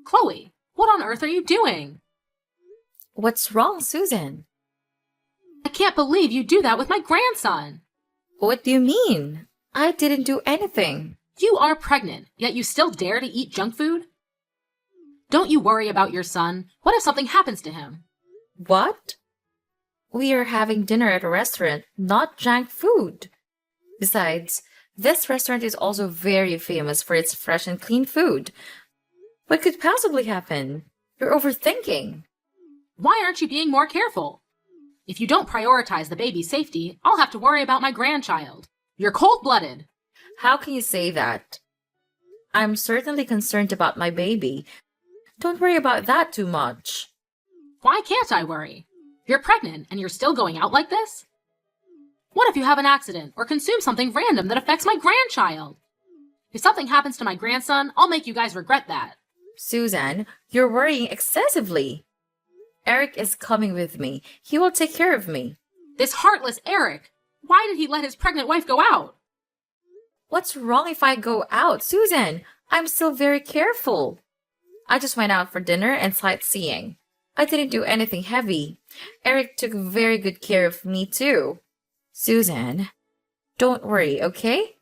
Chloe, what on earth are you doing? What's wrong, Susan? I can't believe you do that with my grandson. What do you mean? I didn't do anything. You are pregnant, yet you still dare to eat junk food? Don't you worry about your son. What if something happens to him? What? We are having dinner at a restaurant, not junk food. Besides, this restaurant is also very famous for its fresh and clean food. What could possibly happen? You're overthinking. Why aren't you being more careful? If you don't prioritize the baby's safety, I'll have to worry about my grandchild. You're cold-blooded. How can you say that? I'm certainly concerned about my baby. Don't worry about that too much. Why can't I worry? You're pregnant and you're still going out like this? What if you have an accident or consume something random that affects my grandchild? If something happens to my grandson, I'll make you guys regret that. Susan, you're worrying excessively. Eric is coming with me. He will take care of me. This heartless Eric! Why did he let his pregnant wife go out? What's wrong if I go out, Susan? I'm still very careful. I just went out for dinner and sightseeing. I didn't do anything heavy. Eric took very good care of me too. Susan, don't worry, okay?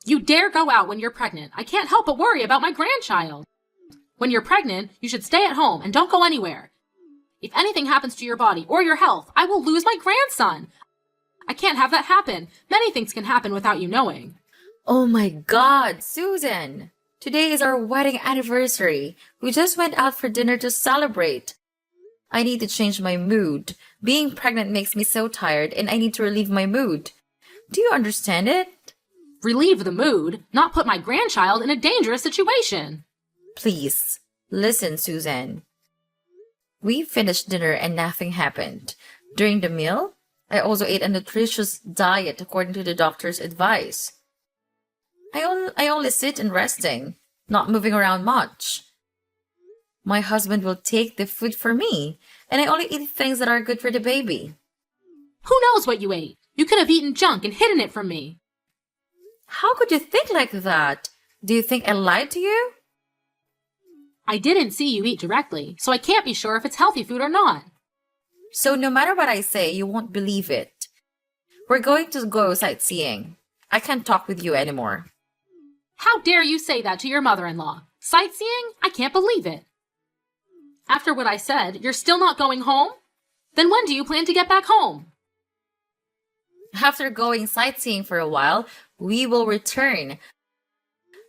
You dare go out when you're pregnant. I can't help but worry about my grandchild. When you're pregnant, you should stay at home and don't go anywhere. If anything happens to your body or your health, I will lose my grandson. I can't have that happen. Many things can happen without you knowing. Oh my God, Susan! Today is our wedding anniversary. We just went out for dinner to celebrate. I need to change my mood. Being pregnant makes me so tired and I need to relieve my mood. Do you understand it? Relieve the mood, not put my grandchild in a dangerous situation. Please, listen, Susan. We finished dinner and nothing happened. During the meal, I also ate a nutritious diet according to the doctor's advice. I only sit and resting, not moving around much. My husband will take the food for me, and I only eat things that are good for the baby. Who knows what you ate? You could have eaten junk and hidden it from me. How could you think like that? Do you think I lied to you? I didn't see you eat directly, so I can't be sure if it's healthy food or not. So no matter what I say, you won't believe it. We're going to go sightseeing. I can't talk with you anymore. How dare you say that to your mother-in-law? Sightseeing? I can't believe it. After what I said, you're still not going home? Then when do you plan to get back home? After going sightseeing for a while, we will return.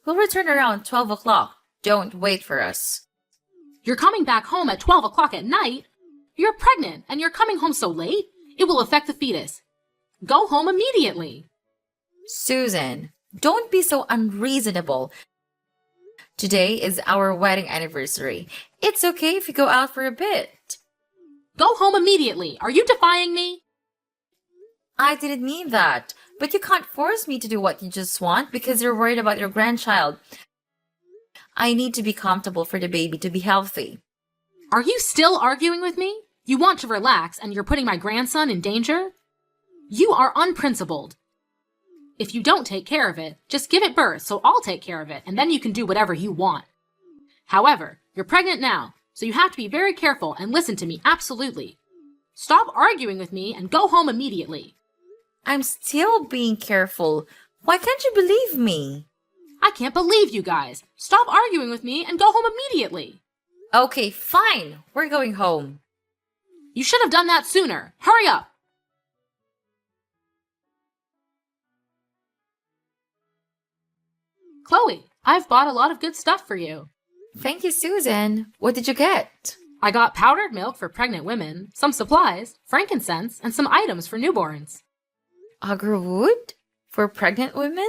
We'll return around 12 o'clock. Don't wait for us. You're coming back home at 12 o'clock at night? You're pregnant and you're coming home so late? It will affect the fetus. Go home immediately. Susan, don't be so unreasonable. Today is our wedding anniversary. It's okay if you go out for a bit. Go home immediately. Are you defying me? I didn't mean that, but you can't force me to do what you just want because you're worried about your grandchild. I need to be comfortable for the baby to be healthy. Are you still arguing with me? You want to relax and you're putting my grandson in danger? You are unprincipled. If you don't take care of it, just give it birth so I'll take care of it and then you can do whatever you want. However, you're pregnant now, so you have to be very careful and listen to me absolutely. Stop arguing with me and go home immediately. I'm still being careful. Why can't you believe me? I can't believe you guys. Stop arguing with me and go home immediately. Okay, fine. We're going home. You should have done that sooner. Hurry up. Chloe, I've bought a lot of good stuff for you. Thank you, Susan. What did you get? I got powdered milk for pregnant women, some supplies, frankincense, and some items for newborns. Agarwood? For pregnant women?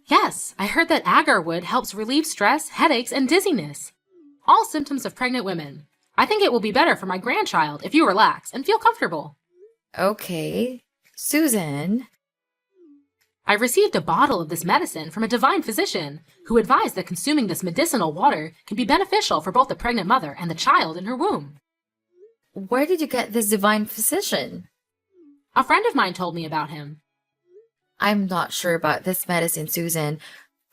Yes, I heard that agarwood helps relieve stress, headaches, and dizziness. All symptoms of pregnant women. I think it will be better for my grandchild if you relax and feel comfortable. Okay. Susan. I received a bottle of this medicine from a divine physician who advised that consuming this medicinal water can be beneficial for both the pregnant mother and the child in her womb. Where did you get this divine physician? A friend of mine told me about him. I'm not sure about this medicine, Susan.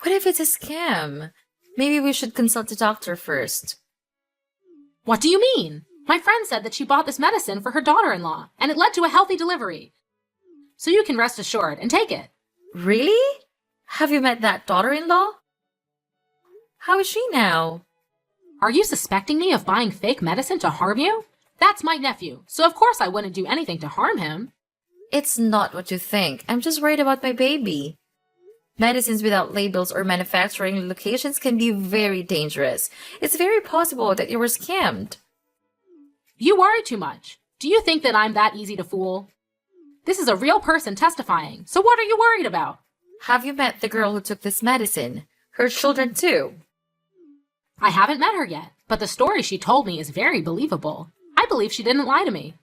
What if it's a scam? Maybe we should consult the doctor first. What do you mean? My friend said that she bought this medicine for her daughter-in-law, and it led to a healthy delivery. So you can rest assured and take it. Really? Have you met that daughter-in-law? How is she now? Are you suspecting me of buying fake medicine to harm you? That's my nephew, so of course I wouldn't do anything to harm him. It's not what you think. I'm just worried about my baby. Medicines without labels or manufacturing locations can be very dangerous. It's very possible that you were scammed. You worry too much. Do you think that I'm that easy to fool? This is a real person testifying, so what are you worried about? Have you met the girl who took this medicine? Her children too? I haven't met her yet, but the story she told me is very believable. I believe she didn't lie to me.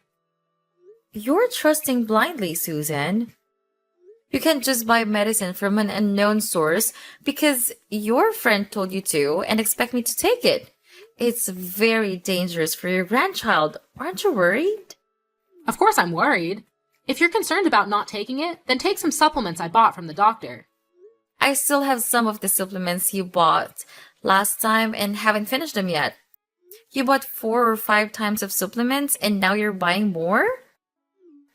You're trusting blindly, Susan. You can't just buy medicine from an unknown source because your friend told you to and expect me to take it. It's very dangerous for your grandchild. Aren't you worried? Of course I'm worried. If you're concerned about not taking it, then take some supplements I bought from the doctor. I still have some of the supplements you bought last time and haven't finished them yet. You bought 4 or 5 times of supplements and now you're buying more?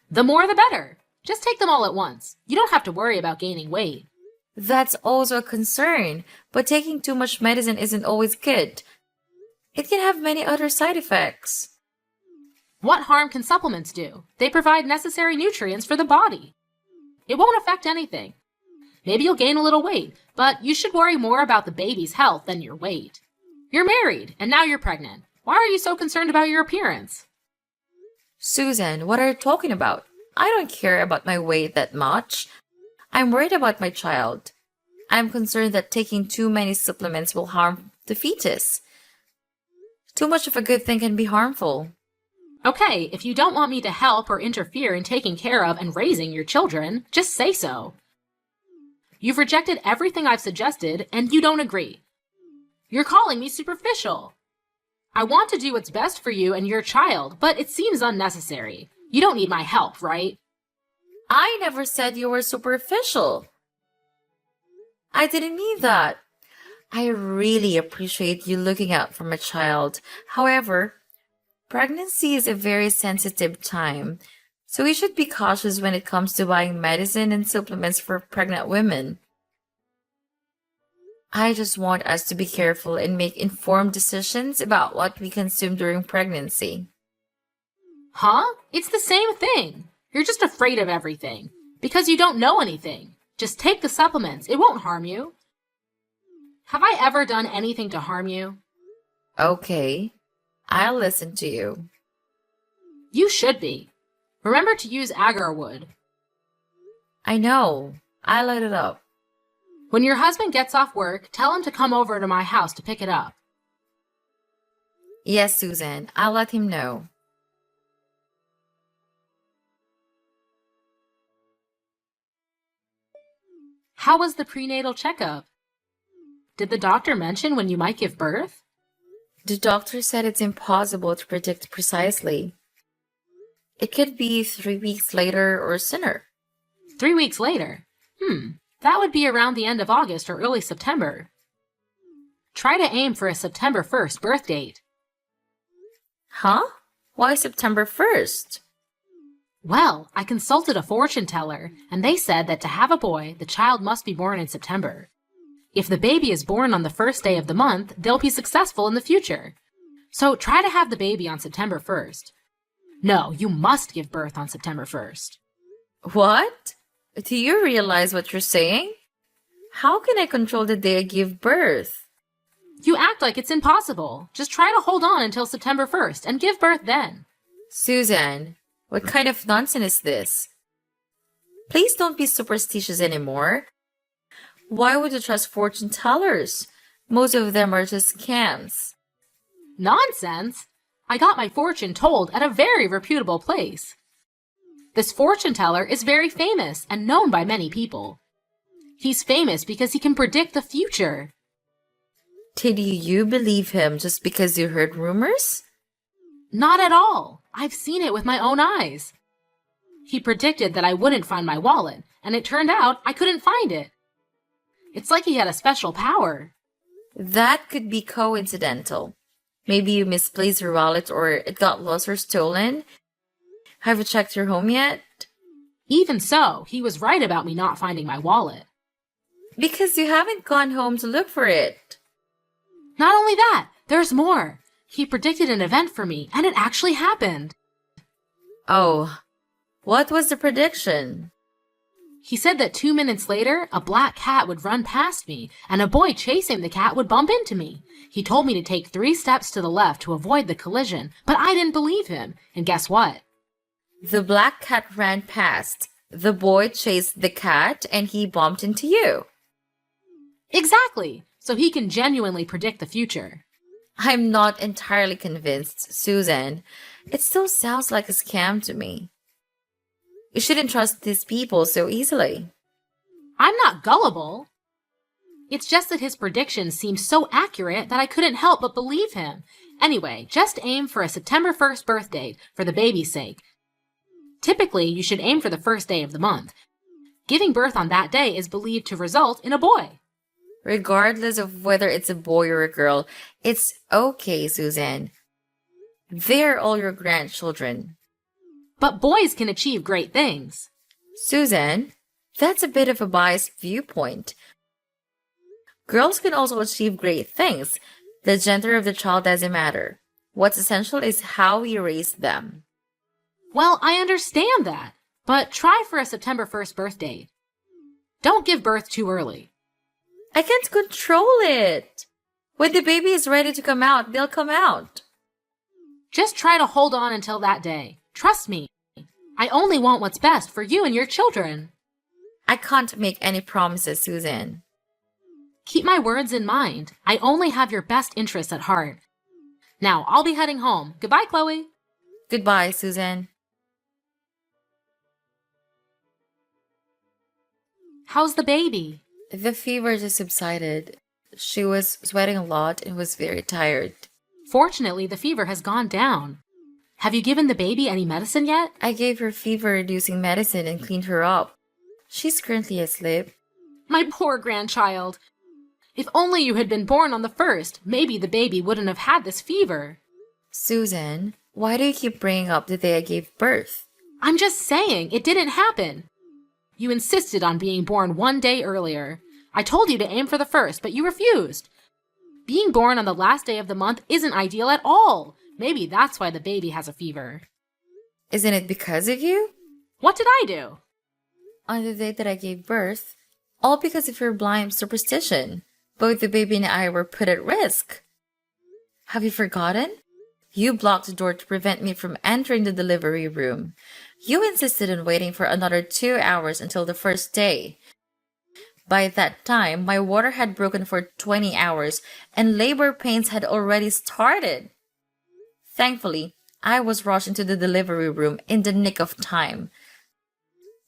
The more the better. Just take them all at once. You don't have to worry about gaining weight. That's also a concern, but taking too much medicine isn't always good. It can have many other side effects. What harm can supplements do? They provide necessary nutrients for the body. It won't affect anything. Maybe you'll gain a little weight, but you should worry more about the baby's health than your weight. You're married, and now you're pregnant. Why are you so concerned about your appearance? Susan, what are you talking about? I don't care about my weight that much. I'm worried about my child. I'm concerned that taking too many supplements will harm the fetus. Too much of a good thing can be harmful. Okay, if you don't want me to help or interfere in taking care of and raising your children, just say so. You've rejected everything I've suggested, and you don't agree. You're calling me superficial. I want to do what's best for you and your child, but it seems unnecessary. You don't need my help, right? I never said you were superficial. I didn't mean that. I really appreciate you looking out for my child. However, pregnancy is a very sensitive time, so we should be cautious when it comes to buying medicine and supplements for pregnant women. I just want us to be careful and make informed decisions about what we consume during pregnancy. Huh? It's the same thing. You're just afraid of everything. Because you don't know anything. Just take the supplements. It won't harm you. Have I ever done anything to harm you? Okay, I'll listen to you. You should be. Remember to use agar wood. I know. I'll light it up. When your husband gets off work, tell him to come over to my house to pick it up. Yes, Susan, I'll let him know. How was the prenatal checkup? Did the doctor mention when you might give birth? The doctor said it's impossible to predict precisely. It could be 3 weeks later or sooner. 3 weeks later? That would be around the end of August or early September. Try to aim for a September 1st birth date. Huh? Why September 1st? Well, I consulted a fortune teller, and they said that to have a boy, the child must be born in September. If the baby is born on the first day of the month, they'll be successful in the future. So try to have the baby on September 1st. No, you must give birth on September 1st. What? Do you realize what you're saying? How can I control the day I give birth? You act like it's impossible. Just try to hold on until September 1st and give birth then. Susan, what kind of nonsense is this? Please don't be superstitious anymore. Why would you trust fortune tellers? Most of them are just scams. Nonsense! I got my fortune told at a very reputable place. This fortune teller is very famous and known by many people. He's famous because he can predict the future. Did you believe him just because you heard rumors? Not at all. I've seen it with my own eyes. He predicted that I wouldn't find my wallet, and it turned out I couldn't find it. It's like he had a special power. That could be coincidental. Maybe you misplaced your wallet or it got lost or stolen. Have you checked your home yet? Even so, he was right about me not finding my wallet. Because you haven't gone home to look for it. Not only that, there's more. He predicted an event for me, and it actually happened. Oh, what was the prediction? He said that 2 minutes later, a black cat would run past me, and a boy chasing the cat would bump into me. He told me to take 3 steps to the left to avoid the collision, but I didn't believe him. And guess what? The black cat ran past. The boy chased the cat and he bumped into you. Exactly! So he can genuinely predict the future. I'm not entirely convinced, Susan. It still sounds like a scam to me. You shouldn't trust these people so easily. I'm not gullible. It's just that his predictions seemed so accurate that I couldn't help but believe him. Anyway, just aim for a September 1st birthday for the baby's sake. Typically, you should aim for the first day of the month. Giving birth on that day is believed to result in a boy. Regardless of whether it's a boy or a girl, it's okay, Susan. They're all your grandchildren. But boys can achieve great things. Susan, that's a bit of a biased viewpoint. Girls can also achieve great things. The gender of the child doesn't matter. What's essential is how we raise them. Well, I understand that, but try for a September 1st birthday. Don't give birth too early. I can't control it. When the baby is ready to come out, they'll come out. Just try to hold on until that day. Trust me. I only want what's best for you and your children. I can't make any promises, Susan. Keep my words in mind. I only have your best interests at heart. Now, I'll be heading home. Goodbye, Chloe. Goodbye, Susan. How's the baby? The fever just subsided. She was sweating a lot and was very tired. Fortunately, the fever has gone down. Have you given the baby any medicine yet? I gave her fever-reducing medicine and cleaned her up. She's currently asleep. My poor grandchild. If only you had been born on the 1st, maybe the baby wouldn't have had this fever. Susan, why do you keep bringing up the day I gave birth? I'm just saying, it didn't happen. You insisted on being born 1 day earlier. I told you to aim for the 1st, but you refused. Being born on the last day of the month isn't ideal at all. Maybe that's why the baby has a fever. Isn't it because of you? What did I do? On the day that I gave birth, all because of your blind superstition, both the baby and I were put at risk. Have you forgotten? You blocked the door to prevent me from entering the delivery room. You insisted on waiting for another 2 hours until the 1st day. By that time, my water had broken for 20 hours and labor pains had already started. Thankfully, I was rushed into the delivery room in the nick of time.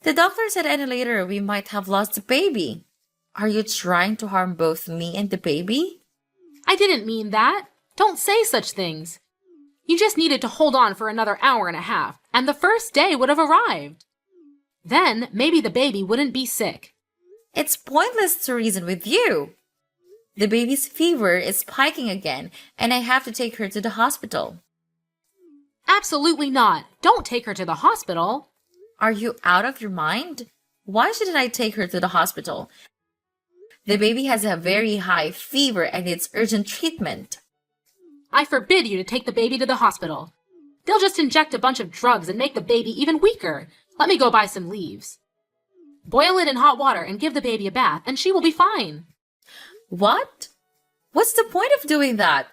The doctor said any later we might have lost the baby. Are you trying to harm both me and the baby? I didn't mean that. Don't say such things. You just needed to hold on for another hour and a half, and the 1st day would have arrived. Then, maybe the baby wouldn't be sick. It's pointless to reason with you. The baby's fever is spiking again, and I have to take her to the hospital. Absolutely not. Don't take her to the hospital. Are you out of your mind? Why shouldn't I take her to the hospital? The baby has a very high fever and needs urgent treatment. I forbid you to take the baby to the hospital. They'll just inject a bunch of drugs and make the baby even weaker. Let me go buy some leaves. Boil it in hot water and give the baby a bath, and she will be fine. What? What's the point of doing that?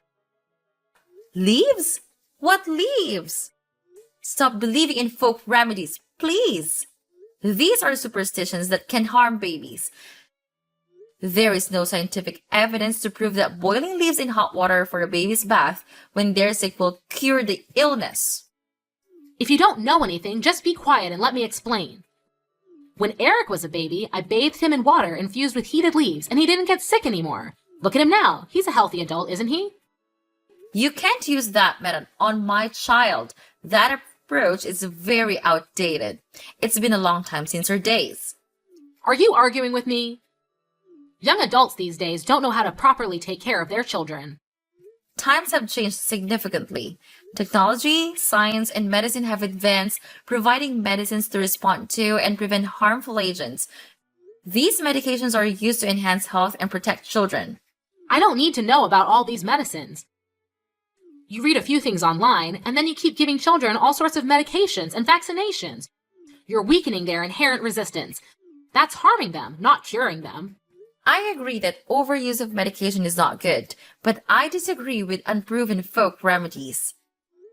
Leaves? What leaves? Stop believing in folk remedies, please. These are superstitions that can harm babies. There is no scientific evidence to prove that boiling leaves in hot water for a baby's bath when they're sick will cure the illness. If you don't know anything, just be quiet and let me explain. When Eric was a baby, I bathed him in water infused with heated leaves, and he didn't get sick anymore. Look at him now. He's a healthy adult, isn't he? You can't use that method on my child. That approach is very outdated. It's been a long time since her days. Are you arguing with me? Young adults these days don't know how to properly take care of their children. Times have changed significantly. Technology, science, and medicine have advanced, providing medicines to respond to and prevent harmful agents. These medications are used to enhance health and protect children. I don't need to know about all these medicines. You read a few things online, and then you keep giving children all sorts of medications and vaccinations. You're weakening their inherent resistance. That's harming them, not curing them. I agree that overuse of medication is not good, but I disagree with unproven folk remedies.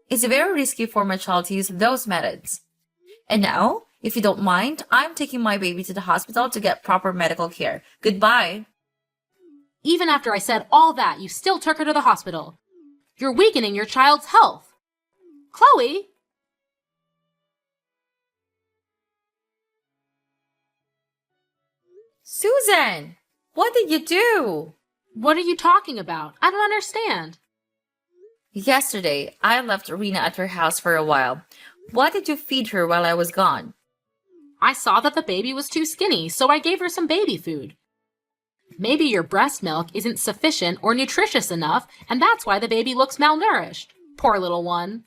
It's very risky for my child to use those methods. And now, if you don't mind, I'm taking my baby to the hospital to get proper medical care. Goodbye. Even after I said all that, you still took her to the hospital. You're weakening your child's health. Chloe! Susan! What did you do? What are you talking about? I don't understand. Yesterday, I left Rena at her house for a while. What did you feed her while I was gone? I saw that the baby was too skinny, so I gave her some baby food. Maybe your breast milk isn't sufficient or nutritious enough, and that's why the baby looks malnourished. Poor little one.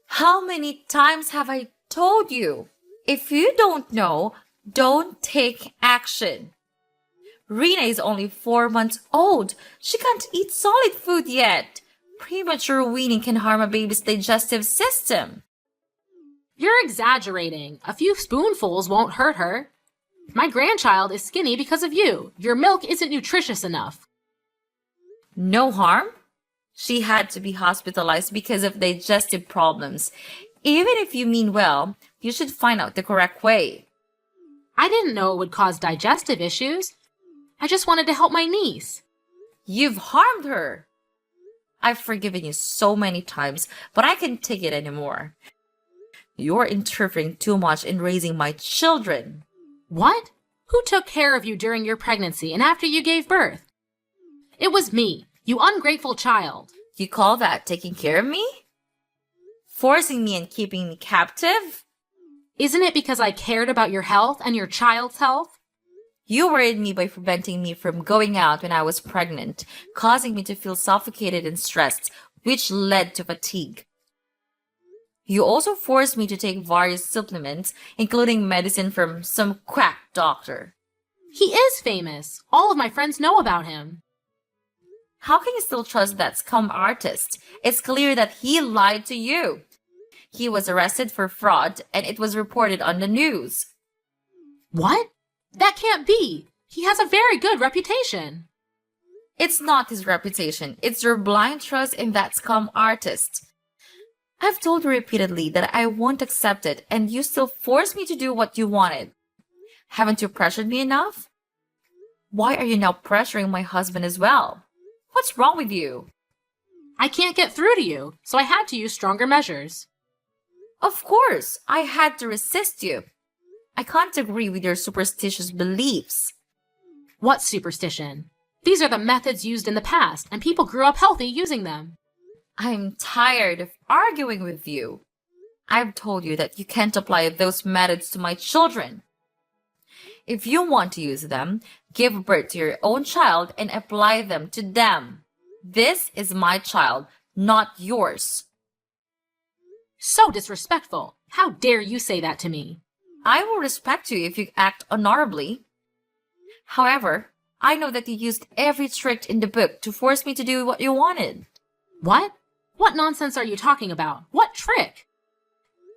How many times have I told you? If you don't know, don't take action. Rena is only 4 months old. She can't eat solid food yet. Premature weaning can harm a baby's digestive system. You're exaggerating. A few spoonfuls won't hurt her. My grandchild is skinny because of you. Your milk isn't nutritious enough. No harm? She had to be hospitalized because of digestive problems. Even if you mean well, you should find out the correct way. I didn't know it would cause digestive issues. I just wanted to help my niece. You've harmed her. I've forgiven you so many times, but I can't take it anymore. You're interfering too much in raising my children. What? Who took care of you during your pregnancy and after you gave birth? It was me, you ungrateful child. You call that taking care of me? Forcing me and keeping me captive? Isn't it because I cared about your health and your child's health? You worried me by preventing me from going out when I was pregnant, causing me to feel suffocated and stressed, which led to fatigue. You also forced me to take various supplements, including medicine from some quack doctor. He is famous. All of my friends know about him. How can you still trust that scum artist? It's clear that he lied to you. He was arrested for fraud, and it was reported on the news. What? That can't be. He has a very good reputation. It's not his reputation. It's your blind trust in that scum artist. I've told you repeatedly that I won't accept it, and you still force me to do what you wanted. Haven't you pressured me enough? Why are you now pressuring my husband as well? What's wrong with you? I can't get through to you, so I had to use stronger measures. Of course, I had to resist you. I can't agree with your superstitious beliefs. What superstition? These are the methods used in the past, and people grew up healthy using them. I'm tired of arguing with you. I've told you that you can't apply those methods to my children. If you want to use them, give birth to your own child and apply them to them. This is my child, not yours. So disrespectful. How dare you say that to me? I will respect you if you act honorably. However, I know that you used every trick in the book to force me to do what you wanted. What? What nonsense are you talking about? What trick?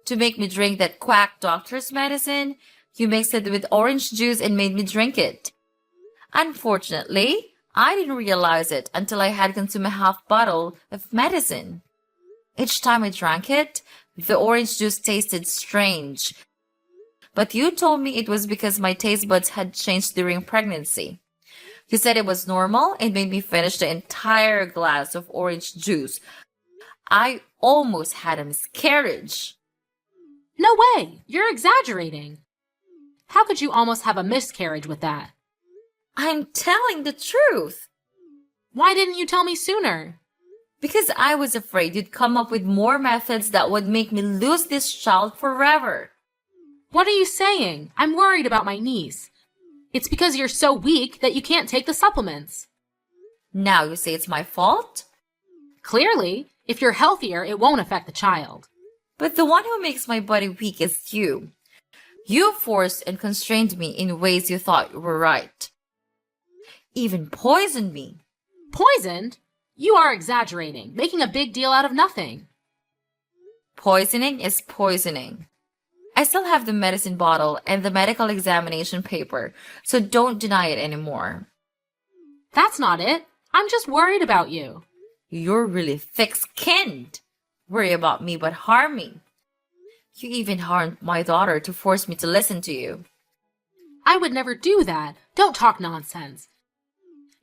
To make me drink that quack doctor's medicine, you mixed it with orange juice and made me drink it. Unfortunately, I didn't realize it until I had consumed a half bottle of medicine. Each time I drank it, the orange juice tasted strange. But you told me it was because my taste buds had changed during pregnancy. You said it was normal and made me finish the entire glass of orange juice. I almost had a miscarriage. No way! You're exaggerating. How could you almost have a miscarriage with that? I'm telling the truth. Why didn't you tell me sooner? Because I was afraid you'd come up with more methods that would make me lose this child forever. What are you saying? I'm worried about my niece. It's because you're so weak that you can't take the supplements. Now you say it's my fault? Clearly, if you're healthier, it won't affect the child. But the one who makes my body weak is you. You forced and constrained me in ways you thought were right. Even poisoned me. Poisoned? You are exaggerating, making a big deal out of nothing. Poisoning is poisoning. I still have the medicine bottle and the medical examination paper, so don't deny it anymore. That's not it. I'm just worried about you. You're really thick-skinned. Worry about me but harm me. You even harmed my daughter to force me to listen to you. I would never do that. Don't talk nonsense.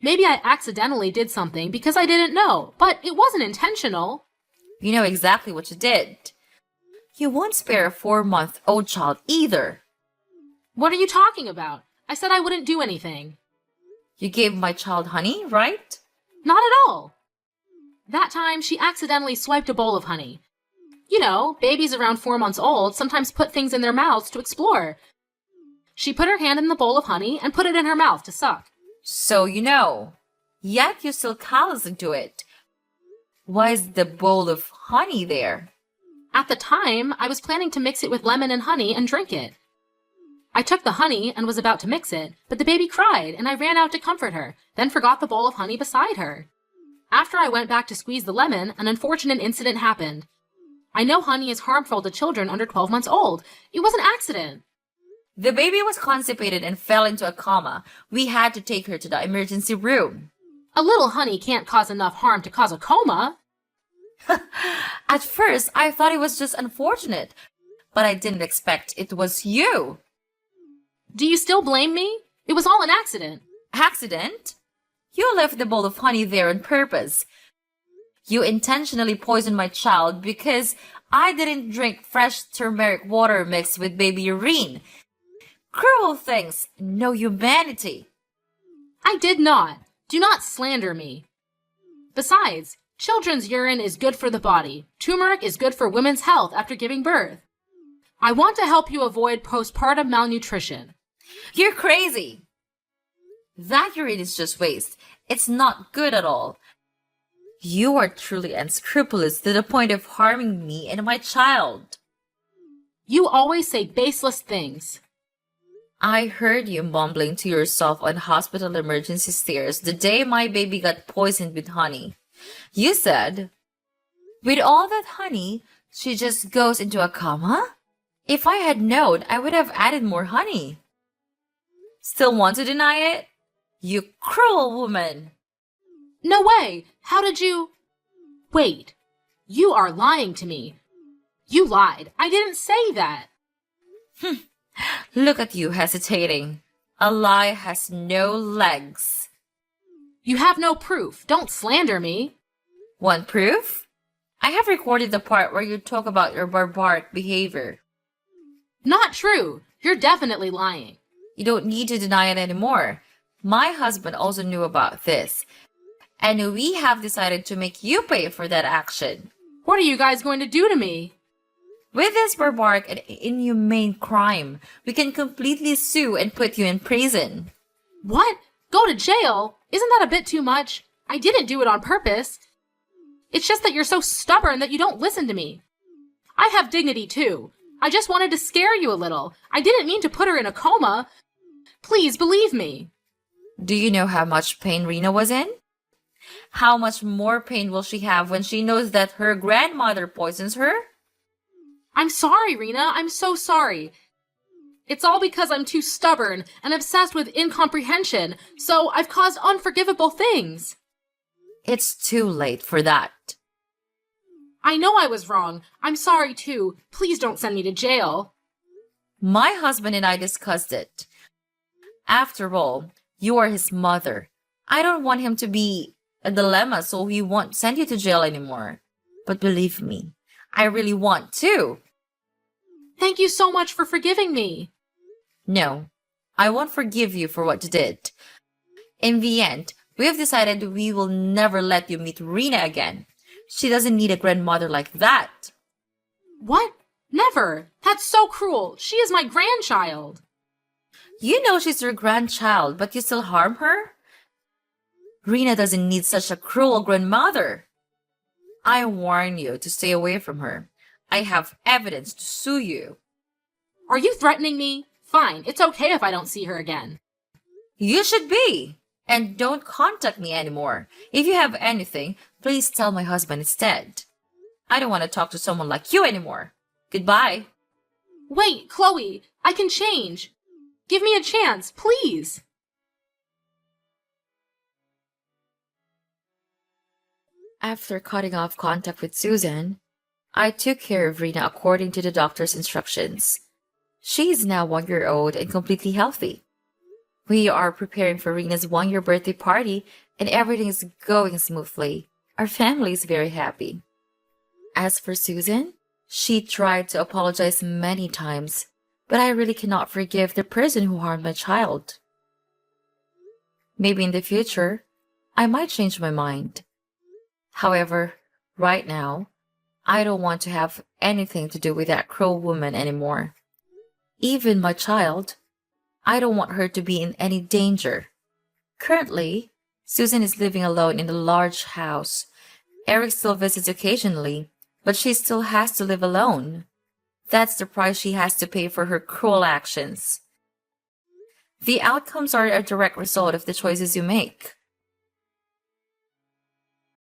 Maybe I accidentally did something because I didn't know, but it wasn't intentional. You know exactly what you did. You won't spare a 4-month-old child either. What are you talking about? I said I wouldn't do anything. You gave my child honey, right? Not at all. That time, she accidentally swiped a bowl of honey. You know, babies around 4 months old sometimes put things in their mouths to explore. She put her hand in the bowl of honey and put it in her mouth to suck. So you know. Yet you still callous into it. Why is the bowl of honey there? At the time, I was planning to mix it with lemon and honey and drink it. I took the honey and was about to mix it, but the baby cried and I ran out to comfort her, then forgot the bowl of honey beside her. After I went back to squeeze the lemon, an unfortunate incident happened. I know honey is harmful to children under 12 months old. It was an accident. The baby was constipated and fell into a coma. We had to take her to the emergency room. A little honey can't cause enough harm to cause a coma. At first, I thought it was just unfortunate, but I didn't expect it was you. Do you still blame me? It was all an accident. Accident? You left the bowl of honey there on purpose. You intentionally poisoned my child because I didn't drink fresh turmeric water mixed with baby urine. Cruel things, no humanity. I did not. Do not slander me. Besides, children's urine is good for the body. Turmeric is good for women's health after giving birth. I want to help you avoid postpartum malnutrition. You're crazy. That urine is just waste. It's not good at all. You are truly unscrupulous to the point of harming me and my child. You always say baseless things. I heard you mumbling to yourself on hospital emergency stairs the day my baby got poisoned with honey. You said, with all that honey, she just goes into a coma? If I had known, I would have added more honey. Still want to deny it? You cruel woman! No way! How did you... Wait. You are lying to me. You lied. I didn't say that. Look at you hesitating. A lie has no legs. You have no proof. Don't slander me. Want proof? I have recorded the part where you talk about your barbaric behavior. Not true. You're definitely lying. You don't need to deny it anymore. My husband also knew about this. And we have decided to make you pay for that action. What are you guys going to do to me? With this barbaric and inhumane crime, we can completely sue and put you in prison. What? Go to jail? Isn't that a bit too much? I didn't do it on purpose. It's just that you're so stubborn that you don't listen to me. I have dignity too. I just wanted to scare you a little. I didn't mean to put her in a coma. Please believe me. Do you know how much pain Rena was in? How much more pain will she have when she knows that her grandmother poisons her? I'm sorry, Rena. I'm so sorry. It's all because I'm too stubborn and obsessed with incomprehension, so I've caused unforgivable things. It's too late for that. I know I was wrong. I'm sorry too. Please don't send me to jail. My husband and I discussed it. After all, you are his mother. I don't want him to be a dilemma, so he won't send you to jail anymore. But believe me, I really want to. Thank you so much for forgiving me. No, I won't forgive you for what you did. In the end, we have decided we will never let you meet Rena again. She doesn't need a grandmother like that. What? Never. That's so cruel. She is my grandchild. You know she's your grandchild, but you still harm her? Rena doesn't need such a cruel grandmother. I warn you to stay away from her. I have evidence to sue you. Are you threatening me? Fine, it's okay if I don't see her again. You should be. And don't contact me anymore. If you have anything, please tell my husband instead. I don't want to talk to someone like you anymore. Goodbye. Wait, Chloe, I can change. Give me a chance, please. After cutting off contact with Susan, I took care of Rena according to the doctor's instructions. She is now 1 year old and completely healthy. We are preparing for Rena's 1 year birthday party and everything is going smoothly. Our family is very happy. As for Susan, she tried to apologize many times, but I really cannot forgive the person who harmed my child. Maybe in the future, I might change my mind. However, right now, I don't want to have anything to do with that cruel woman anymore. Even my child, I don't want her to be in any danger. Currently, Susan is living alone in a large house. Eric still visits occasionally, but she still has to live alone. That's the price she has to pay for her cruel actions. The outcomes are a direct result of the choices you make.